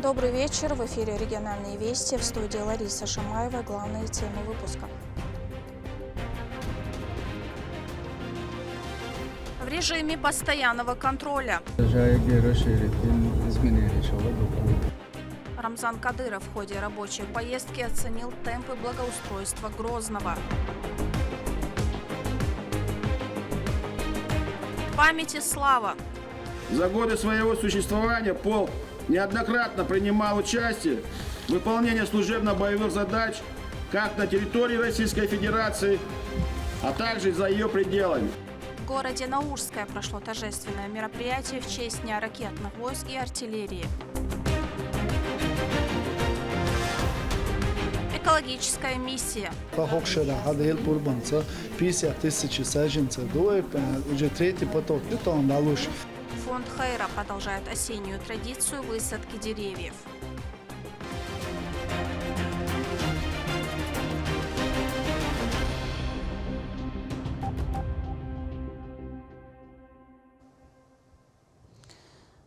Добрый вечер. В эфире региональные вести. В студии Лариса Шамаева. Главные темы выпуска. В режиме постоянного контроля. Рамзан Кадыров в ходе рабочей поездки оценил темпы благоустройства Грозного. Память и слава. За годы своего существования полк неоднократно принимал участие в выполнении служебно-боевых задач как на территории Российской Федерации, а также за ее пределами. В городе Наурское прошло торжественное мероприятие в честь Дня ракетных войск и артиллерии. Экологическая миссия. Фонд Хайра продолжает осеннюю традицию высадки деревьев.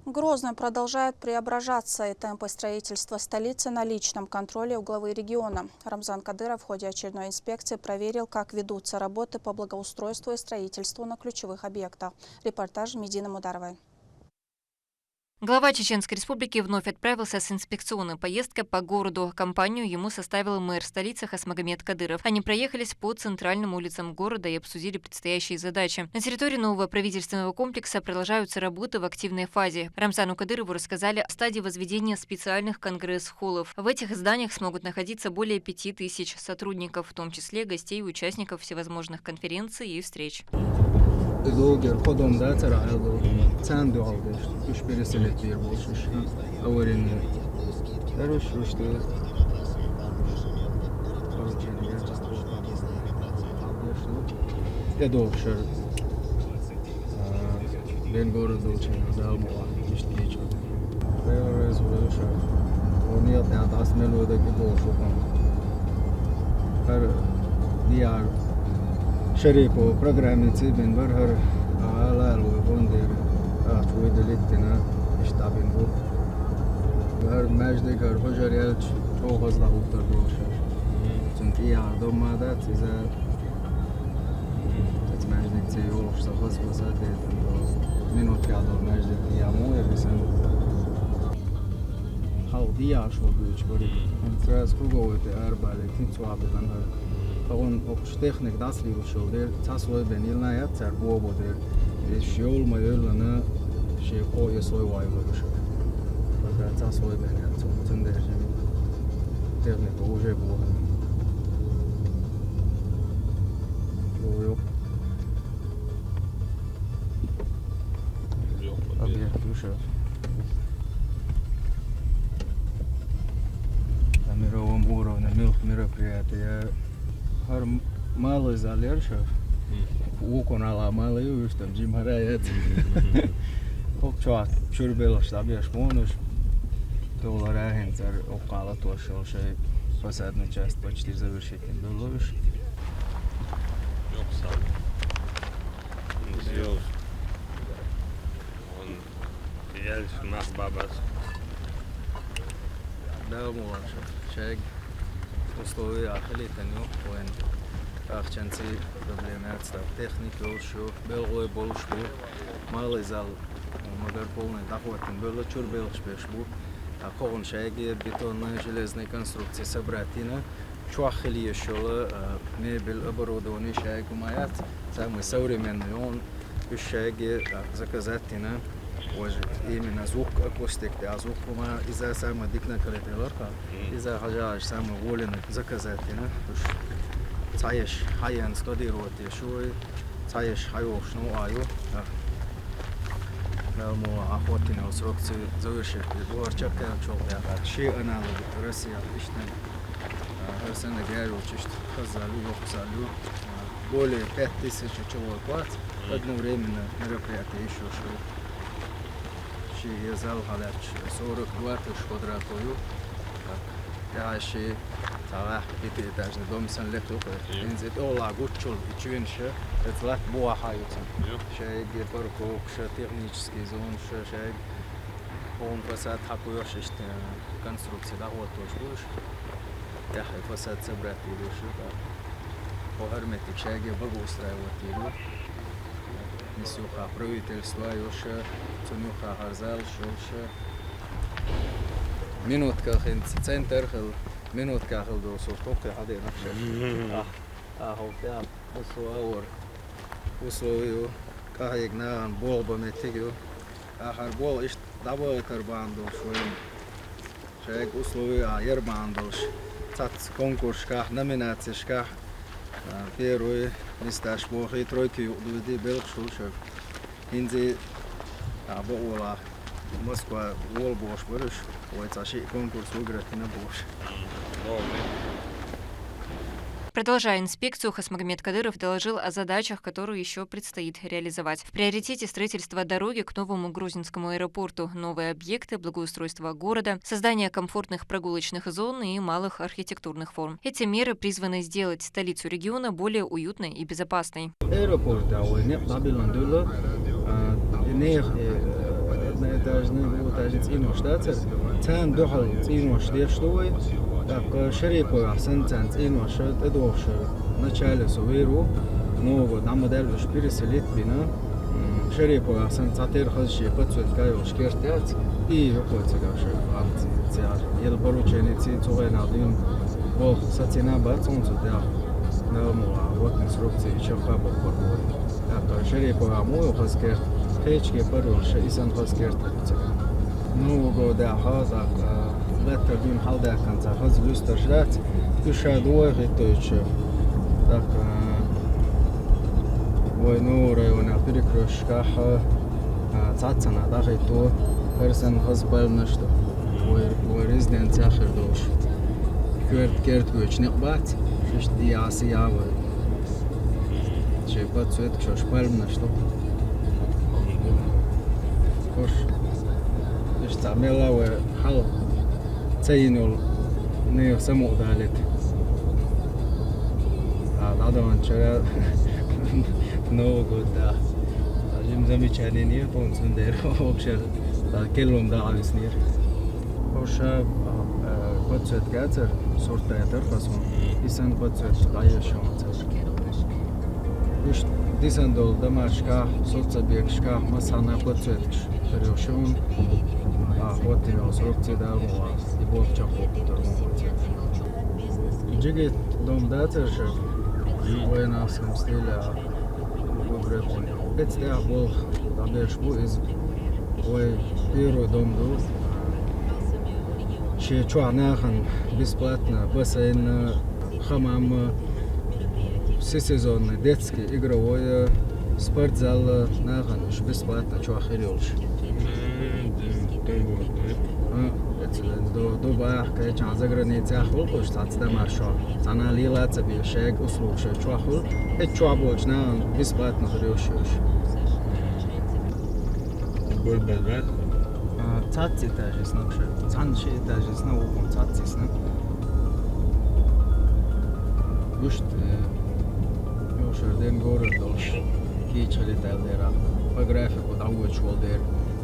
Грозный продолжает преображаться, и темпы строительства столицы на личном контроле у главы региона. Рамзан Кадыров в ходе очередной инспекции проверил, как ведутся работы по благоустройству и строительству на ключевых объектах. Репортаж Медины Мударовой. Глава Чеченской Республики вновь отправился с инспекционной поездкой по городу. Компанию ему составил мэр столицы Хасмагомед Кадыров. Они проехались по центральным улицам города и обсудили предстоящие задачи. На территории нового правительственного комплекса продолжаются работы в активной фазе. Рамзану Кадырову рассказали о стадии возведения специальных конгресс-холлов. В этих зданиях смогут находиться более 5000 сотрудников, в том числе гостей и участников всевозможных конференций и встреч. دوگر خودم در ترا چند دو حال داشت توش برسونت بیر باشش اولین دروش رشد یا دوشر بین گورد دوچن دال مواد بیشتری چه بیارز ورشر ونیات نه دست ملوده که دوشو کن هر دیار شريك وبروجرام تسيبين برهر على الويبوندير أشوي دليتنا إشتابين بو هر مجدك هر حجريات شو غزله وتردوشة تنتي عردم مادات إذا تتمجدك تيولوش سخص وسادة منو تيادو مجدك يامو يبسن هاو ديا شو بيش بري انتراز كوغوة أربالي تنسوا بدن اون technik dasli ushulder tasoy benil nayat tar bo boder shol mayolana she qo'y soy voy bo'lish va tasoy benil tunda texnik уже bo'ldi yo'q объект ушел на мировом уровне мероприятия هر مال زالر شف او کنال مالی وشتم جیم هرایت خب چوات شور بلش تابیش مونش دولار هنتر اوقات وشل شيء فسادنا часть почти завершить беловиш yoksa diyor on diğer nas babas داموش شيء условия ахлитаню وين ахчанци проблемات став техник лошо белгой болшбу мал изал магар полный дохватен было чур белш бешбу а кон шайги бетонные железные конструкции собратина чуахли еще мебель оборудование шайг маят самый современный он шайги заказатина وجه именно звук акустик а звук ما إذا سامع ديكنا كليتلر إذا حاجة سامع ولنا заказатина تعيش حيان складировать شوي تعيش حيوش نو آيو مو أخواتنا وسرقتي زوجة بورشة كان شغل يعني شيء أنا روسيا إشتن هر سنة جارو تشت خزالو وخزالو более 5000 человек одно время мероприятие еще шоу зал халач 42 тысяч квадратную я ще тава пятиэтажный дом сан лето инзет ола гучул ичвенше это буа хаются шеги парковка технический зон шег он фасад хакуёш ишт конструкция да вот тоже да фасад собрать идёшь да по герметик шаги благоустраивать его несуха правительство ёше цунуха харзал шоше минутка хин центр хил минутка хил до соток хаде нахше хопя условию каигна болба метигю ахар бол ишт дабо карбандол шоим шег условия ербандолш цац конкурска номинацияшка первый листаш бохи тройки дуди белшушев инзи абола Москва волбош борш ой цаши конкурс выиграть на бош. Продолжая инспекцию, Хасмагомед Кадыров доложил о задачах, которые еще предстоит реализовать. В приоритете строительство дороги к новому грузинскому аэропорту, новые объекты, благоустройство города, создание комфортных прогулочных зон и малых архитектурных форм. Эти меры призваны сделать столицу региона более уютной и безопасной. Так, шерепу асенцан цинуш эдош начале суверу нового на модель уж переселить бина шерепу асенцатер хозши подсветкаю шкертяц и выходит гавши акция ел поручение цицовой надин бол сатина бацон сюда нормально вот инструкции чехаба порвой так шерепу аму хозкер печки порвоши исан хозкер нового года хазак Letter din halda kanca haz luster jrat kusha doge toche tak ой нуре она перекрышка цацана даже то person husband что ой резиденция хердош керт гоч не бат шишт ясия ой че подсвет что шпальм что кош что мелаве хал цейнул не само далит надо вчера много да жим замечание не понцен дер вообще келом да алиснир оша подсвет гацер сортатор фасон исан подсвет даяшон уж дисандол дамашка соцобекшка масана подсвет перешон вот его инструкции да и бог чапок Джигит дом датер же в военном стиле выбрали. Это был табешбу из ой первый дом был. Че чуанахан бесплатно бассейн, хамам, все сезонный детский игровой спортзал нахан бесплатно чуахилюш. до баах качан за границей хлопош цацда маршо цана лила цаби шег услуг ше чуахул чуабоч на бесплатно хрёшёш Гульбелбет цаци даже снокше цанши даже сноу цаци снок юшт ёшерден город дош кичали талдера по графику давуч волдер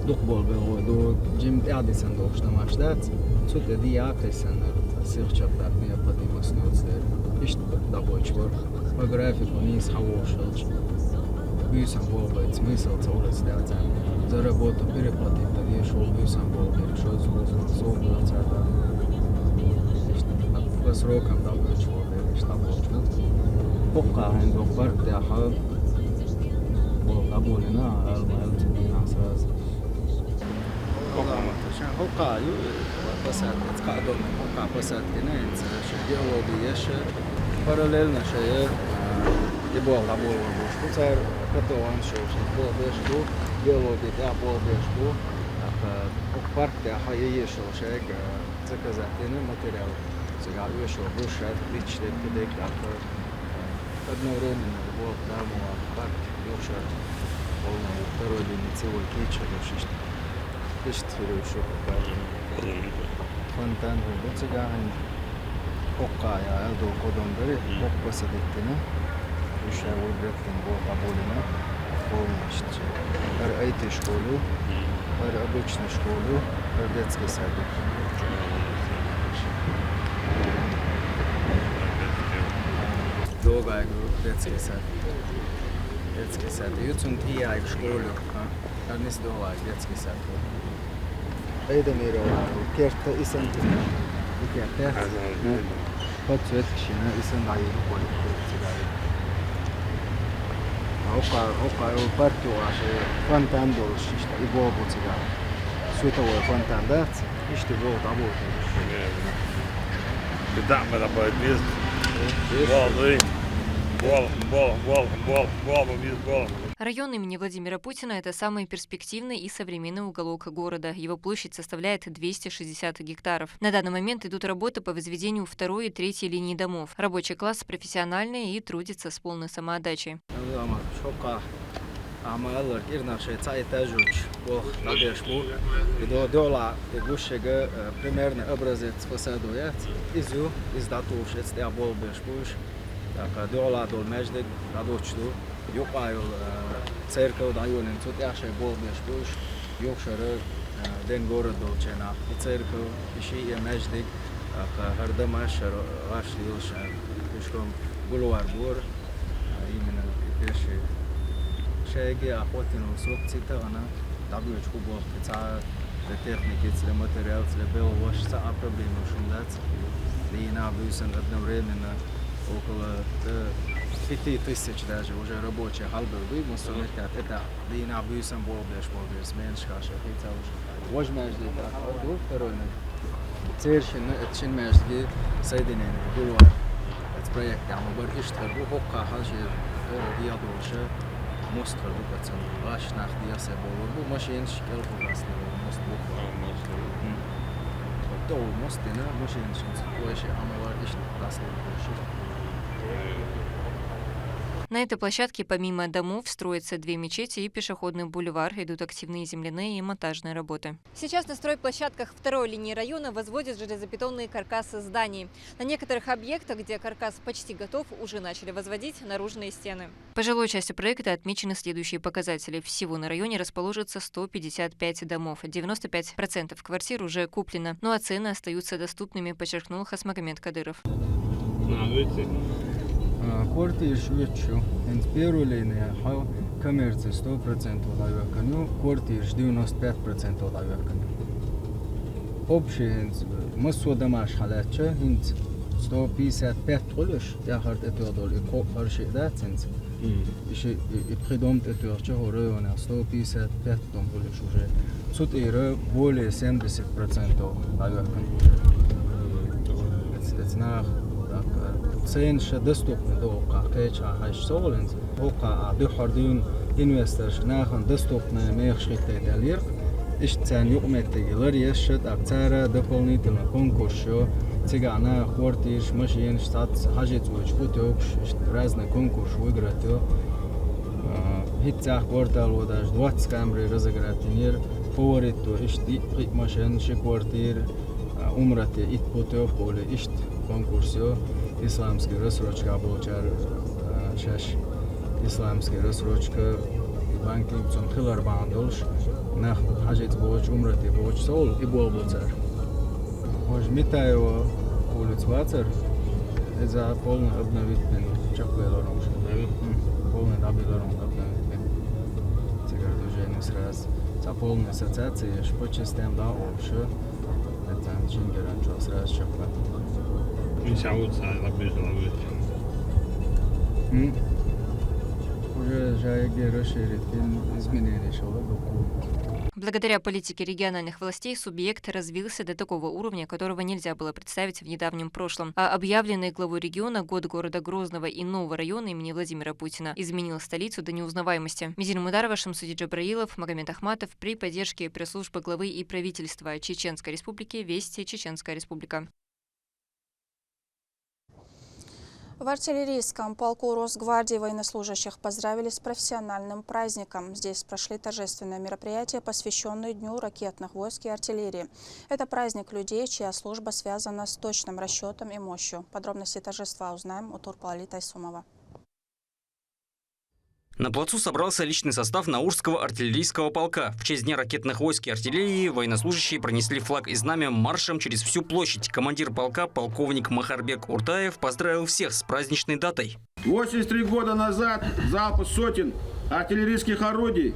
Духбол был до Джим Эдисон должен маждать. Сюда диакисан сирчатар необходимость нёцдер. Ишт добочвор. По графику низ хавошелч. Бюсам бол быть смысл целый сделать. За работу переплатить, тогда шел бюсам бол, шел зло цада. По срокам добочвор, ишт добочвор. Пока хендо партяха бол доболина, алмалт насаз. Hoka ju посад, скадом, hoka посад генеется, что геология еще параллельно что я и был на болу, что царь готован что был бежду, геология я был бежду, а парк-то хай еще что заказать иной материал, сега еще больше отличный педик, одновременно был там парк, еще полный второй день целый кича, Историю покажем. Фонтан был цыган. Пока я до Кодомбери, пока сидетина. Еще вот бреттин был поболена. Полностью. IT школу. обычную школу, детский садик. Долго детский сад. Детский сад. Ютун я в школу. Не сдавай детский сад. Это миро. Керта и сан. Керта. Вот цвет кшина и сан дай рукой. Ока партию аж фонтан должен и бобу тебя. Световой фонтан, да? И что было там вот. Да, мы работаем без. Бол. Район имени Владимира Путина – это самый перспективный и современный уголок города. Его площадь составляет 260 гектаров. На данный момент идут работы по возведению второй и третьей линии домов. Рабочий класс профессиональный и трудится с полной самоотдачей. Примерно образец посадует. Изю, издатуш, это был бешпуш. Так, дола дол междик, радочту. Юкайл церковь дайонен, тут яше был бешпуш. Юкшары ден город долчена. И церковь, ищи и междик. Так, хардамашер, вашлилш, пешком бульвар бур. Именно пеши. Шеги охотину срокцита, она табючку был. Это техники, это материал, это был ваш, это проблема шумдать. Лина бюсен одновременно около 5000 даже уже рабочие халбы вымысл, это Лина бюсен был меньше, это уже. Возьмешь ли так, второй, церковь, это чин между соединение, бульвар. Это проект, я могу иштвар, хокка, хажи, я дольше. Мост работает, аж нахуй я себе был. Машин шкел погасил, мост был. То мост, да, машин шкел, больше, а мы варишь погасил больше. На этой площадке помимо домов строятся 2 мечети и пешеходный бульвар, идут активные земляные и монтажные работы. Сейчас на стройплощадках второй линии района возводят железобетонные каркасы зданий. На некоторых объектах, где каркас почти готов, уже начали возводить наружные стены. По жилой части проекта отмечены следующие показатели. Всего на районе расположится 155 домов. 95% квартир уже куплено. Ну а цены остаются доступными, подчеркнул Хасмагомед Кадыров. Квартир шведшу, первую линию, коммерция 100% дает, квартир 95% дает. Общий, мы судамаш халатча, 155 толш, я хард это дол, и квартир да, ценз. Еще и придумать это чего района 155 дом толш уже. Суд и более 70% дает. Это на ценш доступны до кача хашсолинс, ока дохардун инвестор нахан доступны мехшите далер, ищцан юкметтегилер ешет акцара дополнительно конкурсу, цигана квартир, машин, штат, хажицуч, путёк, разные конкурсы выиграть. Хитцах квартал вот аж 20 камеры разыграть нер, фаворит то ищти машин, ши квартир, умрате ит путёк поле ищт конкурсу. Исламский рассрочка обучар шаш исламский рассрочка банкинг цон хилар бандолш нах хажит боч умрати боч сол и болбуцар. Хож митаева улиц Вацар за полный обновительный чаквелором. Полный обновительный обновительный. Теперь движение сразу. За полной ассоциацией по частям да общее. Это чингеран что сразу чаква. Благодаря политике региональных властей субъект развился до такого уровня, которого нельзя было представить в недавнем прошлом. А объявленный главой региона год города Грозного и нового района имени Владимира Путина изменил столицу до неузнаваемости. Мизир Мударова, Шамсуди Джабраилов, Магомед Ахматов при поддержке пресс-службы главы и правительства Чеченской Республики Вести, Чеченская Республика. В артиллерийском полку Росгвардии военнослужащих поздравили с профессиональным праздником. Здесь прошли торжественные мероприятия, посвященные Дню ракетных войск и артиллерии. Это праздник людей, чья служба связана с точным расчетом и мощью. Подробности торжества узнаем у Турпалали Тайсумова. На плацу собрался личный состав Наурского артиллерийского полка. В честь Дня ракетных войск и артиллерии военнослужащие пронесли флаг и знамя маршем через всю площадь. Командир полка, полковник Махарбек Уртаев, поздравил всех с праздничной датой. 83 года назад залпы сотен артиллерийских орудий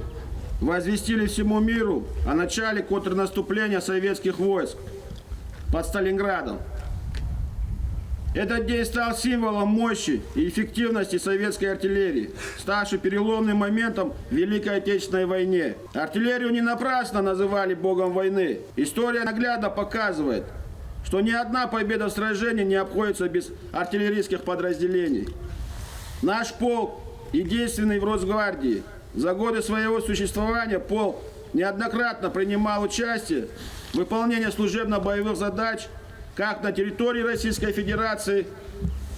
возвестили всему миру о начале контрнаступления советских войск под Сталинградом. Этот день стал символом мощи и эффективности советской артиллерии, ставший переломным моментом в Великой Отечественной войне. Артиллерию не напрасно называли богом войны. История наглядно показывает, что ни одна победа в сражении не обходится без артиллерийских подразделений. Наш полк, единственный в Росгвардии, за годы своего существования полк неоднократно принимал участие в выполнении служебно-боевых задач как на территории Российской Федерации,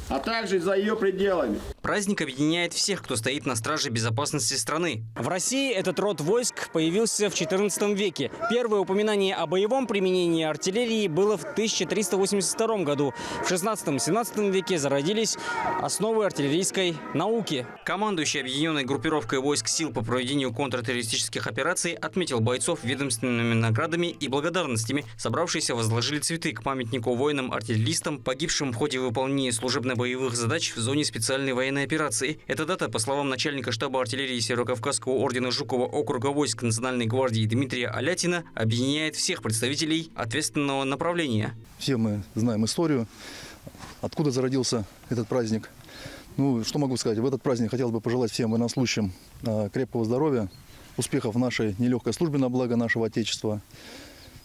а также за ее пределами. Праздник объединяет всех, кто стоит на страже безопасности страны. В России этот род войск появился в XIV веке. Первое упоминание о боевом применении артиллерии было в 1382 году. В XVI-XVII веке зародились основы артиллерийской науки. Командующий объединенной группировкой войск сил по проведению контртеррористических операций отметил бойцов ведомственными наградами и благодарностями. Собравшиеся возложили цветы к памятнику воинам-артиллеристам, погибшим в ходе выполнения служебно-боевых задач в зоне специальной военной операции. Эта дата, по словам начальника штаба артиллерии Северокавказского ордена Жукова округа войск Национальной гвардии Дмитрия Алятина, объединяет всех представителей ответственного направления. Все мы знаем историю, откуда зародился этот праздник. Ну, что могу сказать? В этот праздник хотел бы пожелать всем военнослужащим крепкого здоровья, успехов в нашей нелегкой службе на благо нашего Отечества,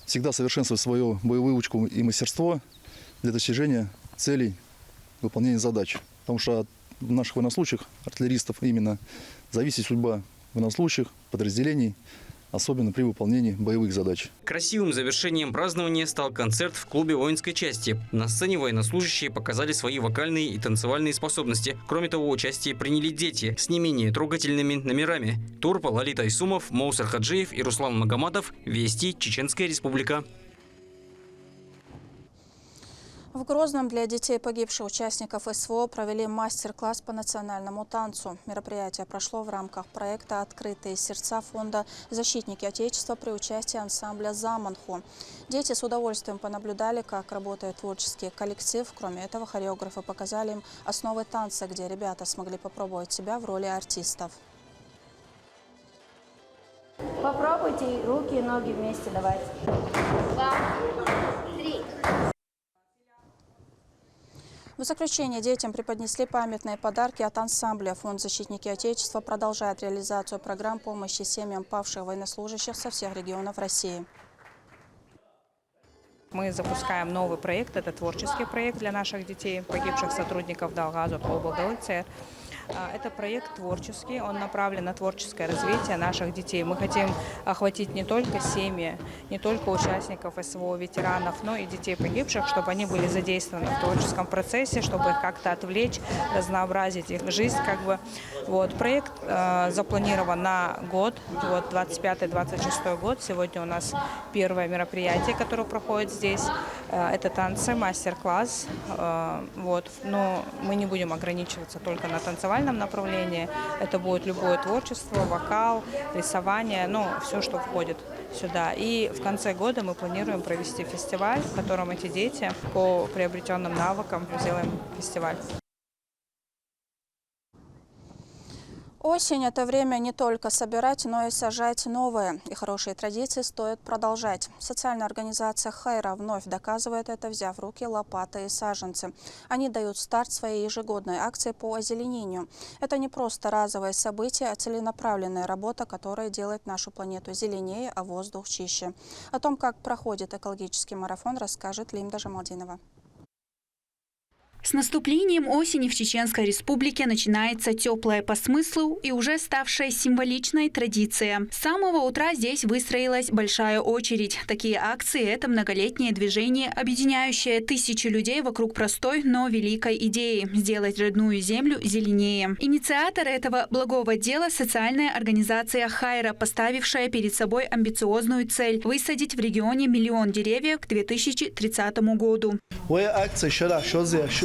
всегда совершенствовать свою боевую выучку и мастерство для достижения целей, выполнения задач. Потому что от наших военнослужащих, артиллеристов, именно зависит судьба военнослужащих, подразделений, особенно при выполнении боевых задач. Красивым завершением празднования стал концерт в клубе воинской части. На сцене военнослужащие показали свои вокальные и танцевальные способности. Кроме того, участие приняли дети с не менее трогательными номерами. Турпа, Лалита Исумов, Моусар Хаджиев и Руслан Магомадов. Вести, Чеченская Республика. В Грозном для детей погибших участников СВО провели мастер-класс по национальному танцу. Мероприятие прошло в рамках проекта «Открытые сердца» фонда «Защитники Отечества» при участии ансамбля «Заманху». Дети с удовольствием понаблюдали, как работает творческий коллектив. Кроме этого, хореографы показали им основы танца, где ребята смогли попробовать себя в роли артистов. Попробуйте руки и ноги вместе, давайте. 2, 3. В заключение детям преподнесли памятные подарки от ансамбля. Фонд «Защитники Отечества» продолжает реализацию программ помощи семьям павших военнослужащих со всех регионов России. Мы запускаем новый проект, это творческий проект для наших детей, погибших сотрудников Далгазу, облгалыцы. Это проект творческий, он направлен на творческое развитие наших детей. Мы хотим охватить не только семьи, не только участников СВО, ветеранов, но и детей погибших, чтобы они были задействованы в творческом процессе, чтобы их как-то отвлечь, разнообразить их жизнь. Вот. Проект запланирован на год, 25-26 год. Сегодня у нас первое мероприятие, которое проходит здесь. Это танцы, мастер-класс. Но мы не будем ограничиваться только на танцевальном направлении. Это будет любое творчество, вокал, рисование, все, что входит сюда. И в конце года мы планируем провести фестиваль, в котором эти дети по приобретенным навыкам сделаем фестиваль. Осень – это время не только собирать, но и сажать новое. И хорошие традиции стоит продолжать. Социальная организация «Хайра» вновь доказывает это, взяв в руки лопаты и саженцы. Они дают старт своей ежегодной акции по озеленению. Это не просто разовое событие, а целенаправленная работа, которая делает нашу планету зеленее, а воздух чище. О том, как проходит экологический марафон, расскажет Лимда Жамалдинова. С наступлением осени в Чеченской Республике начинается теплая по смыслу и уже ставшая символичной традиция. С самого утра здесь выстроилась большая очередь. Такие акции – это многолетнее движение, объединяющее тысячи людей вокруг простой, но великой идеи – сделать родную землю зеленее. Инициатор этого благого дела – социальная организация «Хайра», поставившая перед собой амбициозную цель – высадить в регионе 1 000 000 деревьев к 2030 году.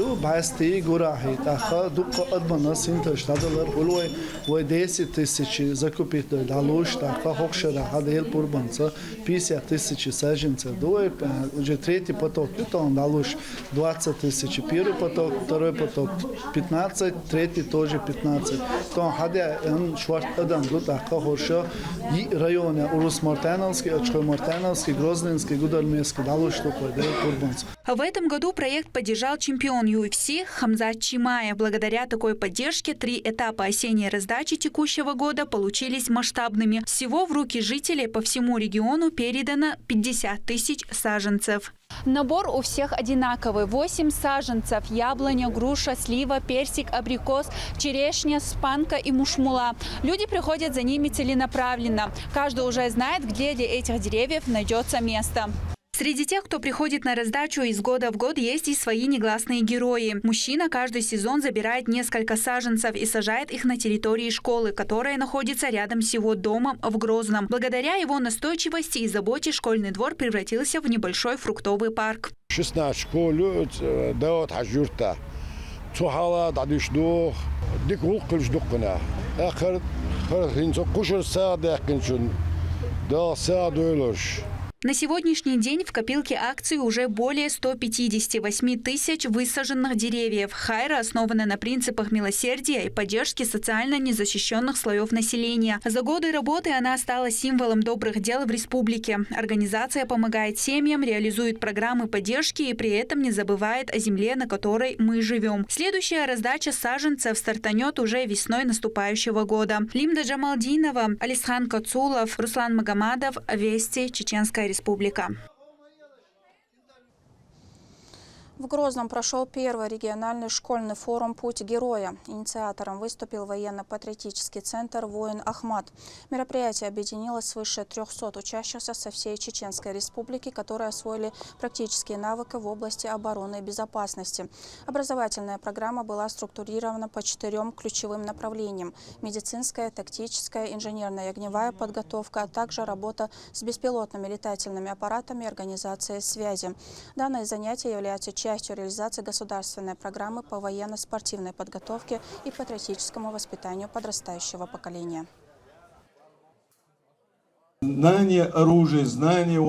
ду басти гурахи таха ду адмана синташ тадалар хулой вой 10 тысяч закупит далуш таха хокшера хадел пурбанца 50 тысяч саженцев дуй уже третий поток там далуш 20 тысяч первый поток второй поток 15 третий тоже 15 там хаде шварт адам ду таха хокша и районе урус мартановский очко мартановский грозненский гудальмейский далуш такой дел пурбанца. В этом году проект поддержал чемпион UFC Хамзат Чимаев. Благодаря такой поддержке 3 этапа осенней раздачи текущего года получились масштабными. Всего в руки жителей по всему региону передано 50 тысяч саженцев. Набор у всех одинаковый. 8 саженцев: яблоня, груша, слива, персик, абрикос, черешня, спанка и мушмула. Люди приходят за ними целенаправленно. Каждый уже знает, где для этих деревьев найдется место. Среди тех, кто приходит на раздачу из года в год, есть и свои негласные герои. Мужчина каждый сезон забирает несколько саженцев и сажает их на территории школы, которая находится рядом с его домом в Грозном. Благодаря его настойчивости и заботе школьный двор превратился в небольшой фруктовый парк. 16 школ, дават хажурта, цухала, дадишдух, дикул кылждукна, ахар, хинцо кушер сада, кинчун, да садуэлош. На сегодняшний день в копилке акций уже более 158 тысяч высаженных деревьев. Хайра основана на принципах милосердия и поддержки социально незащищенных слоев населения. За годы работы она стала символом добрых дел в республике. Организация помогает семьям, реализует программы поддержки и при этом не забывает о земле, на которой мы живем. Следующая раздача саженцев стартанет уже весной наступающего года. Лимда Джамалдинова, Алисхан Кацулов, Руслан Магомадов, Вести, Чеченская Республика. В Грозном прошел первый региональный школьный форум «Путь героя». Инициатором выступил военно-патриотический центр «Воин Ахмат». Мероприятие объединило свыше 300 учащихся со всей Чеченской Республики, которые освоили практические навыки в области обороны и безопасности. Образовательная программа была структурирована по 4 ключевым направлениям: медицинская, тактическая, инженерная и огневая подготовка, а также работа с беспилотными летательными аппаратами и организация связи. Данное занятие является частью реализации государственной программы по военно-спортивной подготовке и патриотическому воспитанию подрастающего поколения. Знание оружия, знание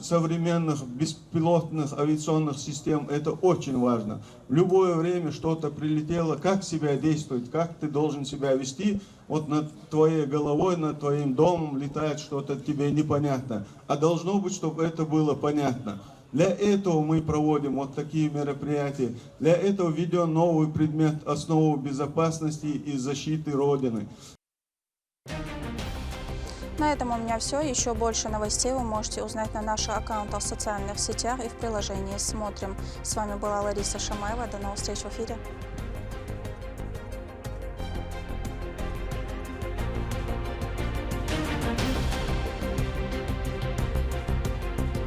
современных беспилотных авиационных систем – это очень важно. В любое время что-то прилетело, как себя действовать, как ты должен себя вести. Вот над твоей головой, над твоим домом летает что-то тебе непонятно. А должно быть, чтобы это было понятно. Для этого мы проводим вот такие мероприятия. Для этого введен новый предмет «Основу безопасности и защиты Родины». На этом у меня все. Еще больше новостей вы можете узнать на наших аккаунтах в социальных сетях и в приложении «Смотрим». С вами была Лариса Шамаева. До новых встреч в эфире.